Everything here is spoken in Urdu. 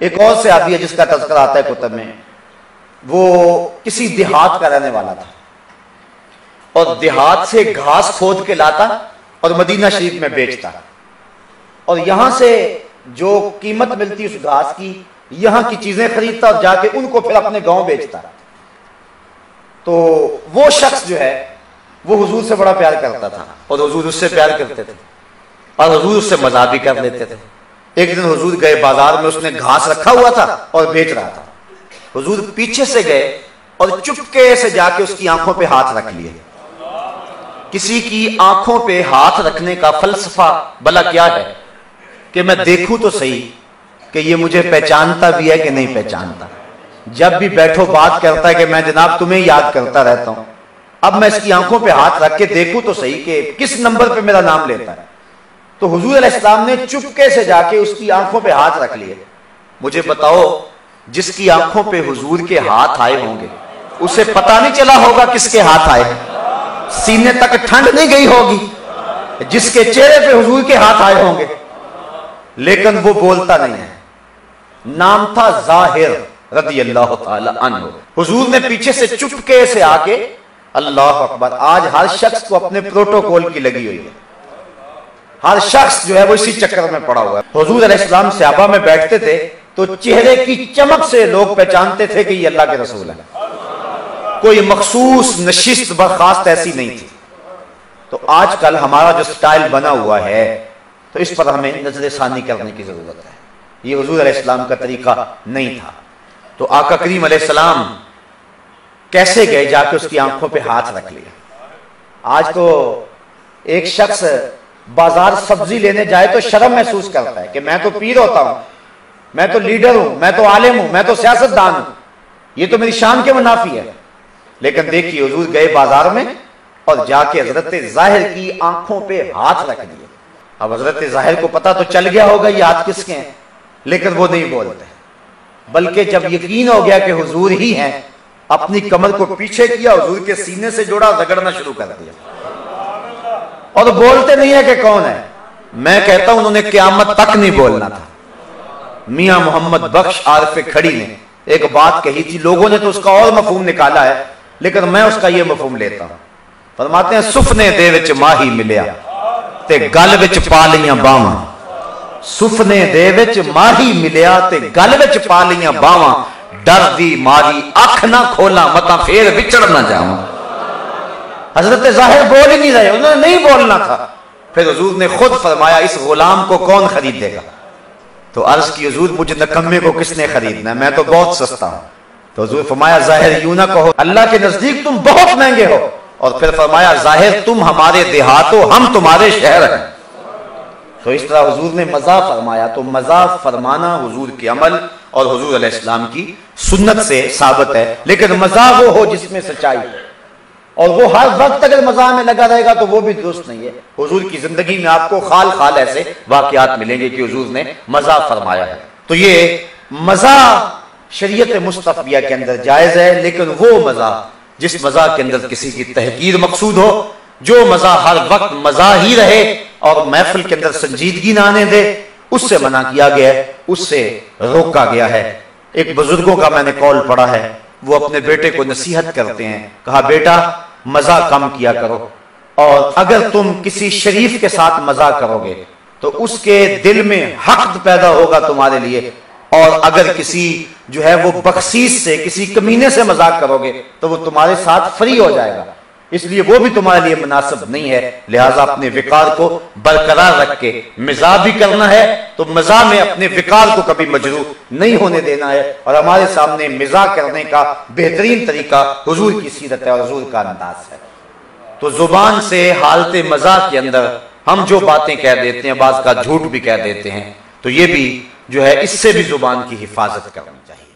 ایک اور صحابی ہے جس کا تذکرہ آتا ہے کتب میں، وہ کسی دیہات کا رہنے والا تھا اور دیہات سے گھاس کھود کے لاتا اور مدینہ شریف میں بیچتا، اور یہاں سے جو قیمت ملتی اس گھاس کی یہاں کی چیزیں خریدتا اور جا کے ان کو پھر اپنے گاؤں بیچتا۔ تو وہ شخص جو ہے وہ حضور سے بڑا پیار کرتا تھا اور حضور اس سے پیار کرتے تھے اور حضور اس سے مزاح بھی کر لیتے تھے۔ ایک دن حضور گئے بازار میں، اس نے گھاس رکھا ہوا تھا اور بیچ رہا تھا۔ حضور پیچھے سے گئے اور چپکے سے جا کے اس کی آنکھوں پہ ہاتھ رکھ لیے۔ کسی کی آنکھوں پہ ہاتھ رکھنے کا فلسفہ بلا کیا ہے کہ میں دیکھوں تو صحیح کہ یہ مجھے پہچانتا بھی ہے کہ نہیں پہچانتا۔ جب بھی بیٹھو بات کرتا ہے کہ میں جناب تمہیں یاد کرتا رہتا ہوں، اب میں اس کی آنکھوں پہ ہاتھ رکھ کے دیکھوں تو صحیح کہ کس نمبر پہ میرا نام لیتا ہے۔ تو حضور علیہ السلام نے چپکے سے جا کے اس کی آنکھوں پہ ہاتھ رکھ لیے۔ مجھے بتاؤ، جس کی آنکھوں پہ حضور کے ہاتھ آئے ہوں گے اسے پتہ نہیں چلا ہوگا کس کے ہاتھ آئے، سینے تک ٹھنڈ نہیں گئی ہوگی جس کے چہرے پہ حضور کے ہاتھ آئے ہوں گے، لیکن وہ بولتا نہیں ہے۔ نام تھا ظاہر رضی اللہ تعالی عنہ۔ حضور نے پیچھے سے چپکے سے آ کے، اللہ اکبر، آج ہر شخص کو اپنے پروٹوکول کی لگی ہوئی ہے، ہر شخص جو ہے وہ اسی چکر میں پڑا ہوا ہے۔ حضور علیہ السلام صحابہ میں بیٹھتے تھے تو چہرے کی چمک سے لوگ پہچانتے تھے کہ یہ اللہ کے رسول ہے، کوئی مخصوص نشست برخاست ایسی نہیں تھی۔ تو آج کل ہمارا جو سٹائل بنا ہوا ہے تو اس پر ہمیں نظر ثانی کرنے کی ضرورت ہے۔ یہ حضور علیہ السلام کا طریقہ نہیں تھا۔ تو آقا کریم علیہ السلام کیسے گئے، جا کے اس کی آنکھوں پہ ہاتھ رکھ لیا۔ آج تو ایک شخص بازار سبزی لینے جائے تو شرم محسوس کرتا ہے کہ میں تو پیر ہوتا ہوں، میں تو لیڈر ہوں، میں تو عالم ہوں، میں تو سیاستدان ہوں، یہ تو میری شان کے منافی ہے۔ لیکن دیکھیے حضور گئے بازار میں اور جا کے حضرت ظاہر کی آنکھوں پہ ہاتھ رکھ دیے۔ اب حضرت ظاہر کو پتا تو چل گیا ہوگا یہ ہاتھ کس کے ہیں، لیکن وہ نہیں بولتے، بلکہ جب یقین ہو گیا کہ حضور ہی ہیں، اپنی کمر کو پیچھے کیا، حضور کے سینے سے جوڑا، رگڑنا شروع کر دیا، اور بولتے نہیں ہے کہ کون ہے۔ میں کہتا ہوں انہوں نے قیامت تک نہیں بولنا تھا۔ میاں محمد بخش عارف کھڑی نے ایک بات کہی تھی، لوگوں نے تو اس کا اور مفہوم نکالا ہے، لیکن میں اس کا یہ مفہوم لیتا ہوں۔ فرماتے ہیں سفنے دے وچ ماہی ملیا تے گل وچ پا لیاں باواں، سفنے دے وچ ماہی ملیا تے گل وچ پا لیاں باواں، ڈر دی ماری اکھ نہ کھولا متا پھر وچڑ نہ جاواں۔ حضرت ظاہر بول ہی نہیں رہے، انہوں نے نہیں بولنا تھا۔ پھر حضور نے خود فرمایا اس غلام کو کون خریدے گا؟ تو عرض کی حضور مجھ نکمے کو کس نے خریدنا ہے، میں تو بہت سستا ہوں۔ تو حضور فرمایا ظاہر یوں نہ کہو، اللہ کے نزدیک تم بہت مہنگے ہو۔ اور پھر فرمایا ظاہر تم ہمارے دیہات ہو، ہم تمہارے شہر ہیں۔ تو اس طرح حضور نے مزاح فرمایا۔ تو مزاح فرمانا حضور کے عمل اور حضور علیہ السلام کی سنت سے ثابت ہے، لیکن مزاح وہ ہو جس میں سچائی ہے، اور وہ ہر وقت اگر مزاح میں لگا رہے گا تو وہ بھی درست نہیں ہے۔ حضور کی زندگی میں آپ کو خال خال ایسے واقعات ملیں گے کہ حضور نے مزاح فرمایا ہے۔ تو یہ مزاح شریعت مصطفیہ کے اندر جائز ہے، لیکن وہ مزاح جس مزاح کے اندر کسی کی تحقیر مقصود ہو، جو مزاح ہر وقت مزاح ہی رہے اور محفل کے اندر سنجیدگی نہ آنے دے، اس سے منع کیا گیا ہے، اس سے روکا گیا ہے۔ ایک بزرگوں کا میں نے قول پڑھا ہے، وہ اپنے بیٹے کو نصیحت کرتے ہیں، کہا بیٹا مزاح کم کیا کرو، اور اگر تم کسی شریف کے ساتھ مزاح کرو گے تو اس کے دل میں حقد پیدا ہوگا تمہارے لیے، اور اگر کسی جو ہے وہ بخشیش سے، کسی کمینے سے مذاق کرو گے تو وہ تمہارے ساتھ فری ہو جائے گا، اس لیے وہ بھی تمہارے لیے مناسب نہیں ہے۔ لہٰذا اپنے وقار کو برقرار رکھ کے مزاح بھی کرنا ہے تو مزاح میں اپنے وقار کو کبھی مجروح نہیں ہونے دینا ہے، اور ہمارے سامنے مزاح کرنے کا بہترین طریقہ حضور کی سیرت ہے اور حضور کا انداز ہے۔ تو زبان سے حالت مزاح کے اندر ہم جو باتیں کہہ دیتے ہیں، بعض کا جھوٹ بھی کہہ دیتے ہیں، تو یہ بھی جو ہے اس سے بھی زبان کی حفاظت کرنی چاہیے۔